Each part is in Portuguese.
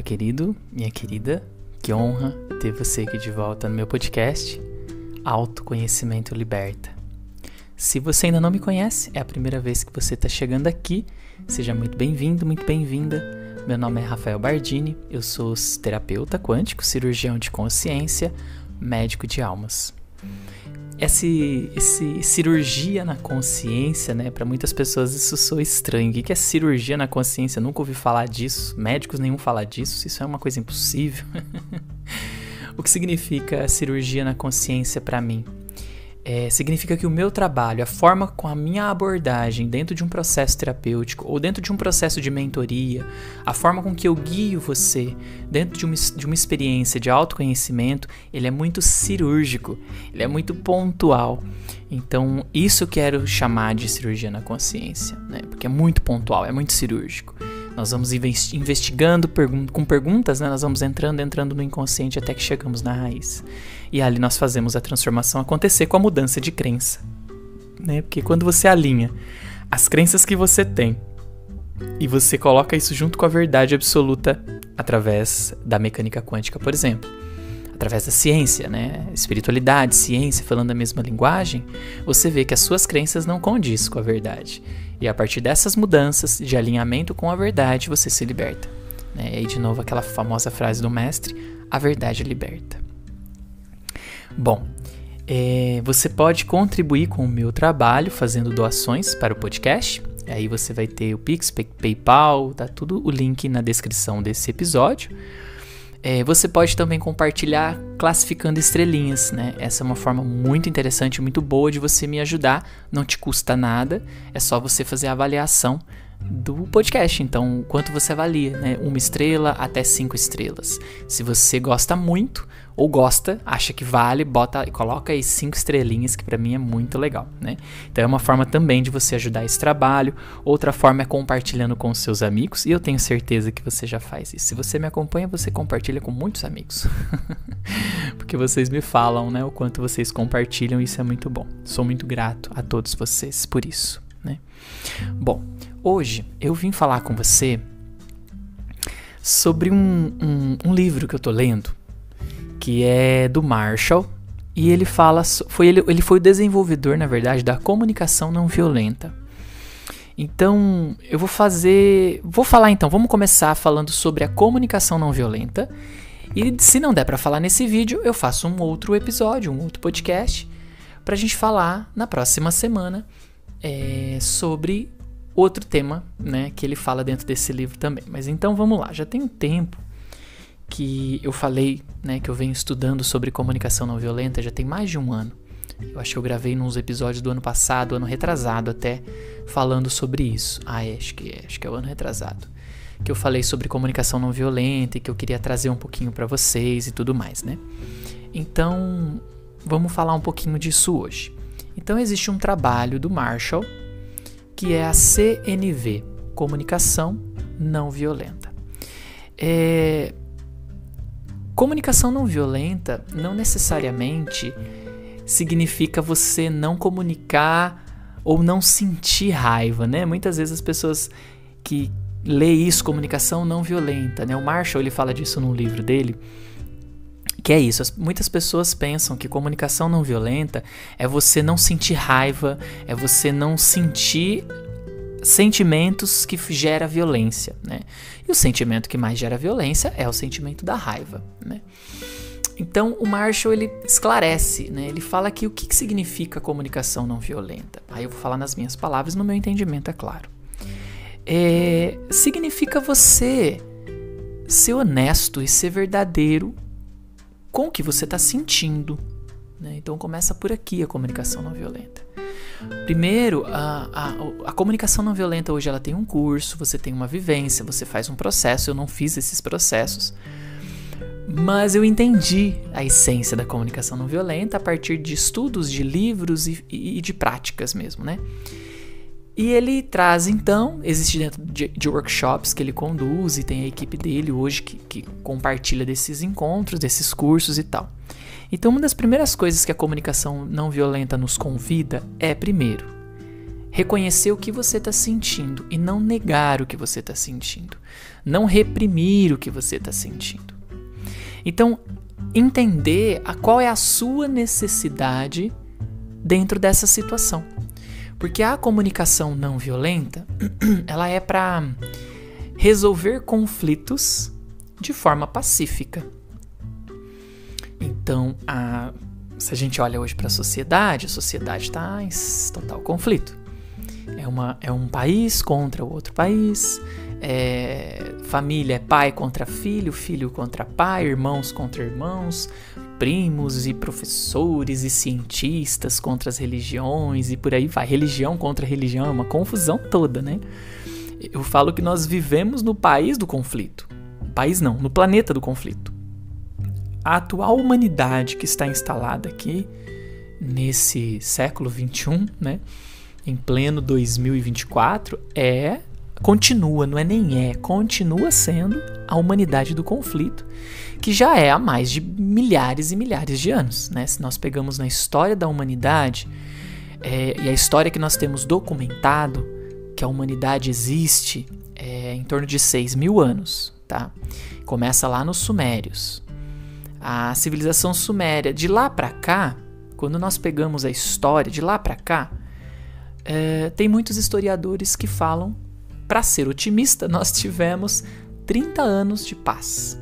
querido, minha querida, que honra ter você aqui de volta no meu podcast Autoconhecimento Liberta. Se você ainda não me conhece, é a primeira vez que você está chegando aqui, seja muito bem-vindo, muito bem-vinda. Meu nome é Rafael Bardini, eu sou terapeuta quântico, cirurgião de consciência, médico de almas. Esse cirurgia na consciência, né? Para muitas pessoas isso soa estranho. O que é cirurgia na consciência? Eu nunca ouvi falar disso. Médicos nenhum falam disso. Isso é uma coisa impossível. O que significa cirurgia na consciência para mim? Significa que o meu trabalho, a forma com a minha abordagem dentro de um processo terapêutico ou dentro de um processo de mentoria, a forma com que eu guio você dentro de uma experiência de autoconhecimento, ele é muito cirúrgico, ele é muito pontual. Então, isso eu quero chamar de cirurgia na consciência, né? Porque é muito pontual, é muito cirúrgico. Nós vamos investigando com perguntas, né? Nós vamos entrando no inconsciente até que chegamos na raiz. E ali nós fazemos a transformação acontecer com a mudança de crença, né? Porque quando você alinha as crenças que você tem e você coloca isso junto com a verdade absoluta através da mecânica quântica, por exemplo, através da ciência, né? Espiritualidade, ciência, falando a mesma linguagem, você vê que as suas crenças não condizem com a verdade. E a partir dessas mudanças de alinhamento com a verdade, você se liberta, né? E aí, de novo, aquela famosa frase do mestre, a verdade liberta. Bom, você pode contribuir com o meu trabalho fazendo doações para o podcast. Aí você vai ter o Pix, PayPal, tá tudo o link na descrição desse episódio. Você pode também compartilhar classificando estrelinhas, né? Essa é uma forma muito interessante, muito boa de você me ajudar. Não te custa nada, é só você fazer a avaliação do podcast. Então, quanto você avalia, né? 1 estrela até 5 estrelas. Se você gosta muito ou acha que vale, coloca aí 5 estrelinhas, que pra mim é muito legal, né? Então é uma forma também de você ajudar esse trabalho. Outra forma é compartilhando com os seus amigos, e eu tenho certeza que você já faz isso. Se você me acompanha, você compartilha com muitos amigos. Porque vocês me falam, né, o quanto vocês compartilham, isso é muito bom. Sou muito grato a todos vocês por isso, né? Bom, hoje eu vim falar com você sobre um livro que eu tô lendo, que é do Marshall, e ele fala, ele foi o desenvolvedor, na verdade, da comunicação não violenta. Então, vamos começar falando sobre a comunicação não violenta, e se não der para falar nesse vídeo, eu faço um outro episódio, um outro podcast, pra gente falar na próxima semana sobre outro tema, né, que ele fala dentro desse livro também. Mas então vamos lá, já tem um tempo que eu falei, né, que eu venho estudando sobre comunicação não violenta, já tem mais de um ano. Eu acho que eu gravei nos episódios do ano passado, ano retrasado até, falando sobre isso. Acho que é o ano retrasado. Que eu falei sobre comunicação não violenta e que eu queria trazer um pouquinho pra vocês e tudo mais, né? Então, vamos falar um pouquinho disso hoje. Então, existe um trabalho do Marshall, que é a CNV, Comunicação Não Violenta. Comunicação não violenta não necessariamente significa você não comunicar ou não sentir raiva, né? Muitas vezes as pessoas que lêem isso, comunicação não violenta, né? O Marshall, ele fala disso num livro dele, que é isso. Muitas pessoas pensam que comunicação não violenta é você não sentir raiva, é você não sentir sentimentos que gera violência, né? E o sentimento que mais gera violência é o sentimento da raiva, né? Então o Marshall, ele esclarece, né? Ele fala que o que significa comunicação não violenta. Aí eu vou falar nas minhas palavras, no meu entendimento, é claro. Significa você ser honesto e ser verdadeiro com o que você está sentindo, né? Então começa por aqui a comunicação não violenta. Primeiro, a comunicação não violenta hoje ela tem um curso, você tem uma vivência, você faz um processo. Eu não fiz esses processos, mas eu entendi a essência da comunicação não violenta a partir de estudos, de livros e de práticas mesmo, né? E ele traz, então, existe dentro de workshops que ele conduz, e tem a equipe dele hoje que compartilha desses encontros, desses cursos e tal. Então, uma das primeiras coisas que a comunicação não violenta nos convida é, primeiro, reconhecer o que você está sentindo e não negar o que você está sentindo, não reprimir o que você está sentindo. Então, entender qual é a sua necessidade dentro dessa situação. Porque a comunicação não violenta, ela é para resolver conflitos de forma pacífica. Então, se a gente olha hoje para a sociedade está em total conflito. É um país contra o outro país, família é pai contra filho, filho contra pai, irmãos contra irmãos, primos e professores e cientistas contra as religiões e por aí vai. Religião contra religião é uma confusão toda, né? Eu falo que nós vivemos no país do conflito. País não, no planeta do conflito. A atual humanidade que está instalada aqui, nesse século XXI, né, em pleno 2024, continua sendo a humanidade do conflito, que já é há mais de milhares e milhares de anos, né? Se nós pegamos na história da humanidade, e a história que nós temos documentado, que a humanidade existe em torno de 6.000 anos, tá? Começa lá nos Sumérios. A civilização suméria, de lá para cá, quando nós pegamos a história de lá para cá, tem muitos historiadores que falam, para ser otimista, nós tivemos 30 anos de paz.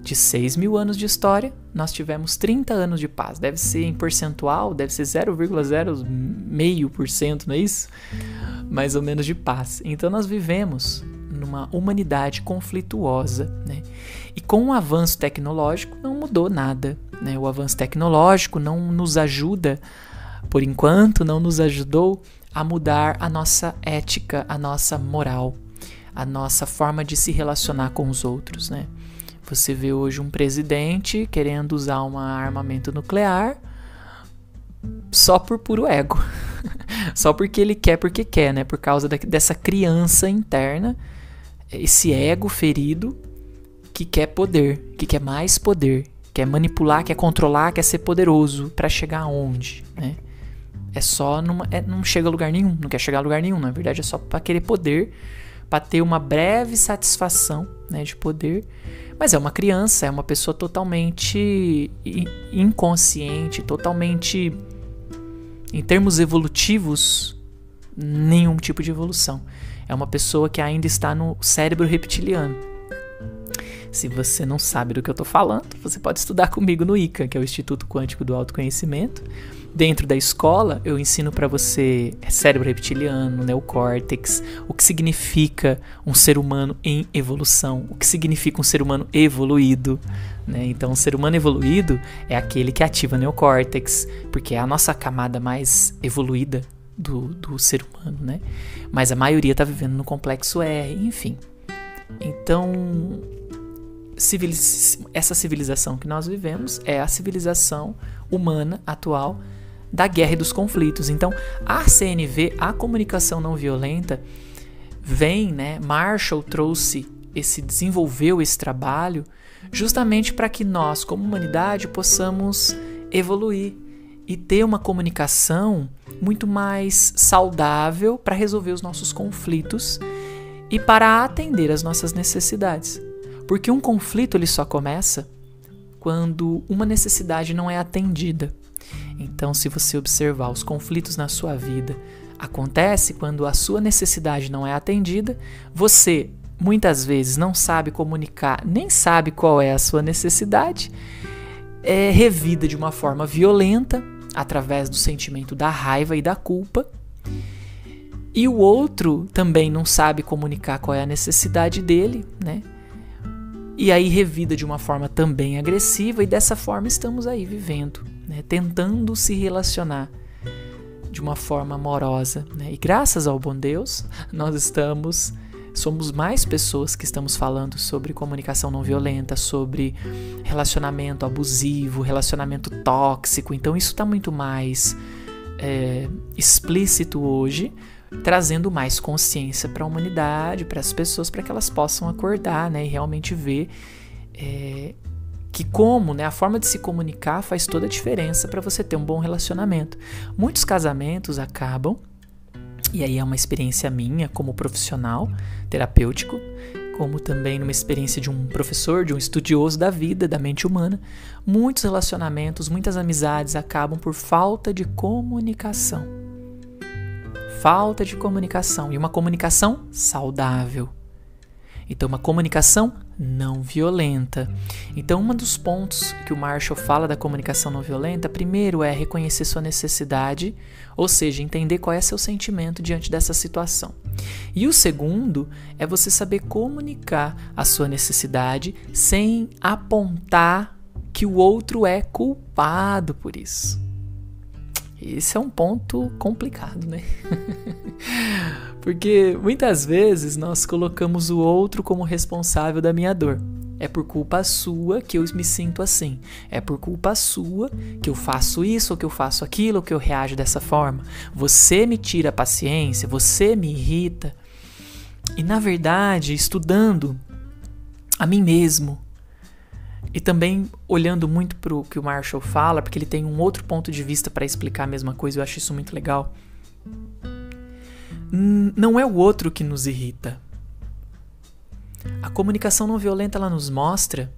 De 6.000 anos de história, nós tivemos 30 anos de paz. Deve ser em percentual, deve ser 0,05%, não é isso? Mais ou menos de paz. Então nós vivemos numa humanidade conflituosa, né? E com o avanço tecnológico não mudou nada, né? O avanço tecnológico não nos ajuda, por enquanto, não nos ajudou a mudar a nossa ética, a nossa moral, a nossa forma de se relacionar com os outros, né? Você vê hoje um presidente querendo usar um armamento nuclear só por puro ego. Só porque ele quer, né? Por causa dessa criança interna, esse ego ferido que quer poder, que quer mais poder, quer manipular, quer controlar, quer ser poderoso. Pra chegar aonde, né? Não chega a lugar nenhum, não quer chegar a lugar nenhum. Na verdade é só pra querer poder, pra ter uma breve satisfação, né, de poder. Mas é uma criança, é uma pessoa totalmente inconsciente, totalmente, em termos evolutivos, nenhum tipo de evolução. É uma pessoa que ainda está no cérebro reptiliano. Se você não sabe do que eu estou falando, você pode estudar comigo no ICA, que é o Instituto Quântico do Autoconhecimento. Dentro da escola, eu ensino para você cérebro reptiliano, neocórtex, o que significa um ser humano em evolução, o que significa um ser humano evoluído, né? Então, um ser humano evoluído é aquele que ativa neocórtex, porque é a nossa camada mais evoluída do ser humano, né? Mas a maioria está vivendo no complexo R, enfim. Então, essa civilização que nós vivemos é a civilização humana atual da guerra e dos conflitos. Então, a CNV, a comunicação não violenta, vem, né? Marshall desenvolveu esse trabalho justamente para que nós, como humanidade, possamos evoluir e ter uma comunicação muito mais saudável para resolver os nossos conflitos e para atender às nossas necessidades. Porque um conflito ele só começa quando uma necessidade não é atendida. Então, se você observar os conflitos na sua vida, acontece quando a sua necessidade não é atendida, você muitas vezes não sabe comunicar, nem sabe qual é a sua necessidade, é revida de uma forma violenta, através do sentimento da raiva e da culpa, e o outro também não sabe comunicar qual é a necessidade dele, né? E aí revida de uma forma também agressiva, e dessa forma estamos aí vivendo, né? Tentando se relacionar de uma forma amorosa, né? E graças ao bom Deus, somos mais pessoas que estamos falando sobre comunicação não violenta, sobre relacionamento abusivo, relacionamento tóxico. Então isso está muito mais explícito hoje, trazendo mais consciência para a humanidade, para as pessoas, para que elas possam acordar, né, e realmente ver que né, a forma de se comunicar faz toda a diferença para você ter um bom relacionamento. Muitos casamentos acabam E aí é uma experiência minha como profissional terapêutico, como também numa experiência de um professor, de um estudioso da vida, da mente humana. Muitos relacionamentos, muitas amizades acabam por falta de comunicação. Falta de comunicação. E uma comunicação saudável. Então, uma comunicação não violenta. Então, um dos pontos que o Marshall fala da comunicação não violenta, primeiro é reconhecer sua necessidade, ou seja, entender qual é seu sentimento diante dessa situação. E o segundo é você saber comunicar a sua necessidade sem apontar que o outro é culpado por isso. Esse é um ponto complicado, né? Porque muitas vezes nós colocamos o outro como responsável da minha dor. É por culpa sua que eu me sinto assim. É por culpa sua que eu faço isso, ou que eu faço aquilo, ou que eu reajo dessa forma. Você me tira a paciência, você me irrita. E na verdade, estudando a mim mesmo, e também olhando muito para o que o Marshall fala, porque ele tem um outro ponto de vista para explicar a mesma coisa, eu acho isso muito legal. Não é o outro que nos irrita. A comunicação não violenta, ela nos mostra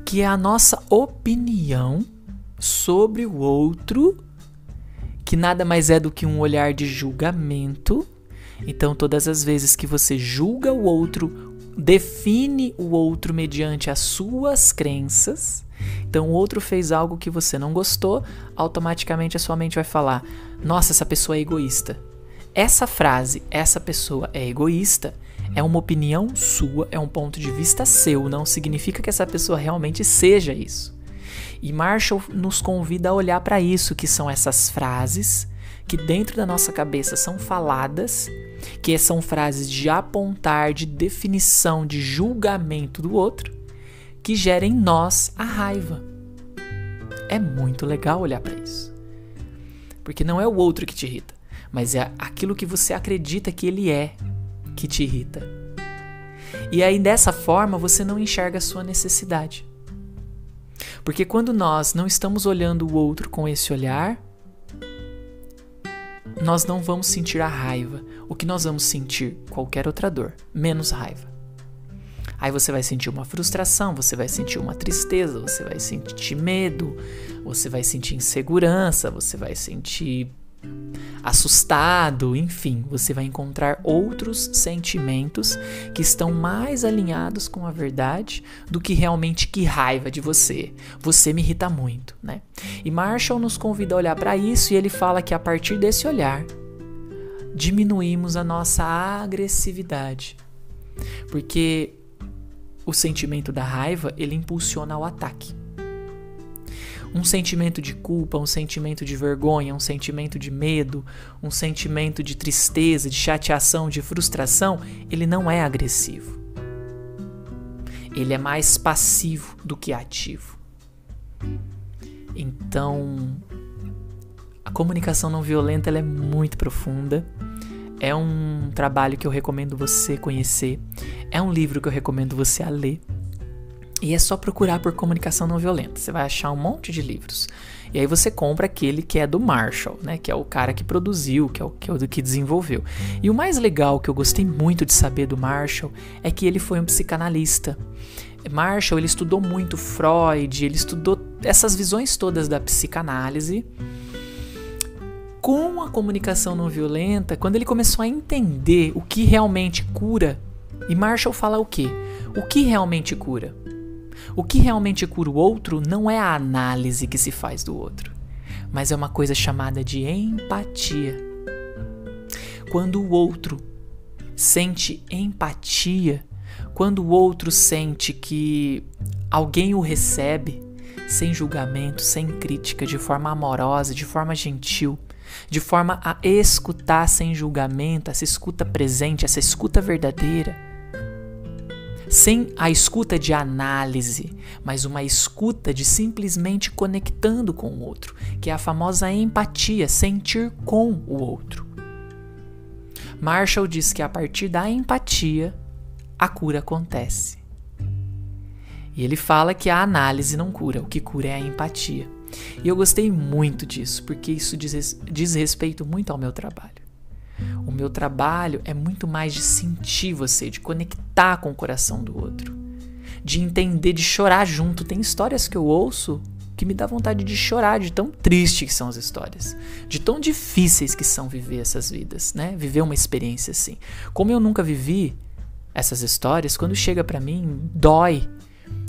que é a nossa opinião sobre o outro, que nada mais é do que um olhar de julgamento. Então, todas as vezes que você julga o outro, define o outro mediante as suas crenças. Então, o outro fez algo que você não gostou, automaticamente a sua mente vai falar: nossa, essa pessoa é egoísta. Essa frase, essa pessoa é egoísta, é uma opinião sua, é um ponto de vista seu, não significa que essa pessoa realmente seja isso. E Marshall nos convida a olhar para isso, que são essas frases que dentro da nossa cabeça são faladas, que são frases de apontar, de definição, de julgamento do outro, que gerem em nós a raiva. É muito legal olhar para isso. Porque não é o outro que te irrita, mas é aquilo que você acredita que ele é que te irrita. E aí dessa forma você não enxerga a sua necessidade. Porque quando nós não estamos olhando o outro com esse olhar, nós não vamos sentir a raiva. O que nós vamos sentir? Qualquer outra dor, menos raiva. Aí você vai sentir uma frustração, você vai sentir uma tristeza, você vai sentir medo, você vai sentir insegurança, você vai sentir assustado, enfim, você vai encontrar outros sentimentos que estão mais alinhados com a verdade do que realmente que raiva de você. Você me irrita muito, né? E Marshall nos convida a olhar para isso e ele fala que a partir desse olhar diminuímos a nossa agressividade. Porque o sentimento da raiva, ele impulsiona ao ataque. Um sentimento de culpa, um sentimento de vergonha, um sentimento de medo, um sentimento de tristeza, de chateação, de frustração, ele não é agressivo. Ele é mais passivo do que ativo. Então, a comunicação não violenta, ela é muito profunda. É um trabalho que eu recomendo você conhecer. É um livro que eu recomendo você a ler. E é só procurar por comunicação não violenta. Você vai achar um monte de livros. E aí você compra aquele que é do Marshall, né? Que é o cara que produziu, que é o que desenvolveu. E o mais legal que eu gostei muito de saber do Marshall é que ele foi um psicanalista. Marshall, ele estudou muito Freud, ele estudou essas visões todas da psicanálise. Com a comunicação não violenta, quando ele começou a entender o que realmente cura, e Marshall fala o quê? O que realmente cura? O que realmente cura o outro não é a análise que se faz do outro, mas é uma coisa chamada de empatia. Quando o outro sente empatia, quando o outro sente que alguém o recebe sem julgamento, sem crítica, de forma amorosa, de forma gentil, de forma a escutar sem julgamento, essa escuta presente, essa escuta verdadeira, sem a escuta de análise, mas uma escuta de simplesmente conectando com o outro, que é a famosa empatia, sentir com o outro. Marshall diz que a partir da empatia, a cura acontece. E ele fala que a análise não cura, o que cura é a empatia. E eu gostei muito disso, porque isso diz respeito muito ao meu trabalho. meu trabalho é muito mais de sentir você, de conectar com o coração do outro, de entender, de chorar junto. Tem histórias que eu ouço que me dá vontade de chorar, de tão tristes que são as histórias, de tão difíceis que são viver essas vidas, né? Viver uma experiência assim. Como eu nunca vivi essas histórias, quando chega pra mim, dói.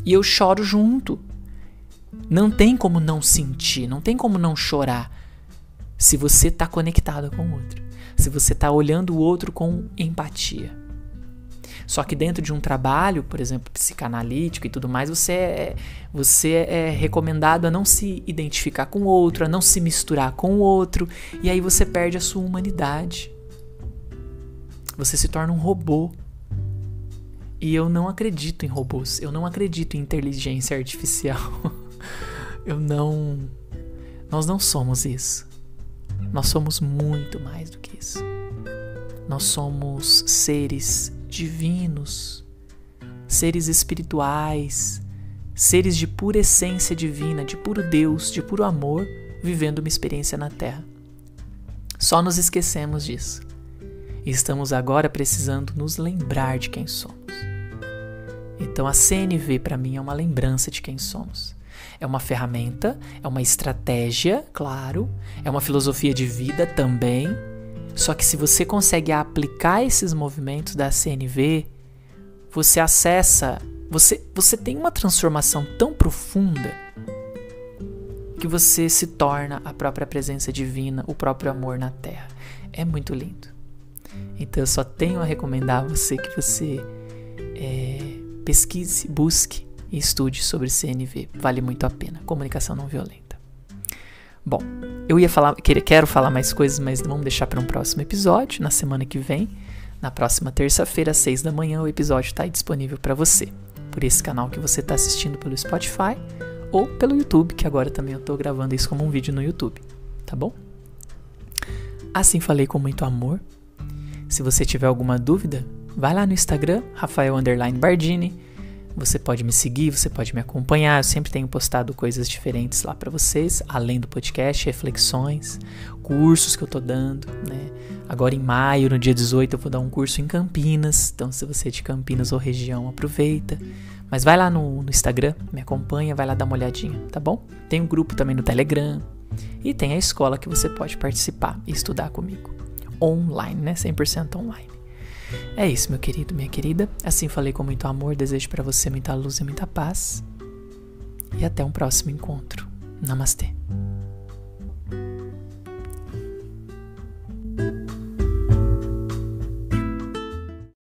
E eu choro junto. Não tem como não sentir, não tem como não chorar se você tá conectado com o outro. Se você tá olhando o outro com empatia. Só que dentro de um trabalho, por exemplo, psicanalítico e tudo mais, você é recomendado a não se identificar com o outro, a não se misturar com o outro, e aí você perde a sua humanidade. Você se torna um robô. E eu não acredito em robôs, eu não acredito em inteligência artificial. Nós não somos isso. Nós somos muito mais do que isso. Nós somos seres divinos, seres espirituais, seres de pura essência divina, de puro Deus, de puro amor, vivendo uma experiência na Terra. Só nos esquecemos disso. E estamos agora precisando nos lembrar de quem somos. Então a CNV para mim é uma lembrança de quem somos. É uma ferramenta, é uma estratégia, claro, é uma filosofia de vida também. Só que se você consegue aplicar esses movimentos da CNV, você acessa, você tem uma transformação tão profunda que você se torna a própria presença divina, o próprio amor na Terra. É muito lindo. Então eu só tenho a recomendar a você que você pesquise, busque e estude sobre CNV. Vale muito a pena. Comunicação não violenta. Bom, quero falar mais coisas, mas vamos deixar para um próximo episódio, na semana que vem. Na próxima terça-feira, às 6 da manhã, o episódio está aí disponível para você. Por esse canal que você está assistindo pelo Spotify ou pelo YouTube, que agora também eu estou gravando isso como um vídeo no YouTube. Tá bom? Assim falei com muito amor. Se você tiver alguma dúvida, vai lá no Instagram, Rafael_Bardini. Você pode me seguir, você pode me acompanhar. Eu sempre tenho postado coisas diferentes lá para vocês, além do podcast, reflexões, cursos que eu tô dando, né? Agora em maio, no dia 18, eu vou dar um curso em Campinas. Então, se você é de Campinas ou região, aproveita. Mas vai lá no Instagram, me acompanha, vai lá dar uma olhadinha, tá bom? Tem um grupo também no Telegram. E tem a escola que você pode participar e estudar comigo. Online, né? 100% online. É isso, meu querido, minha querida. Assim falei com muito amor. Desejo para você muita luz e muita paz. E até um próximo encontro. Namastê.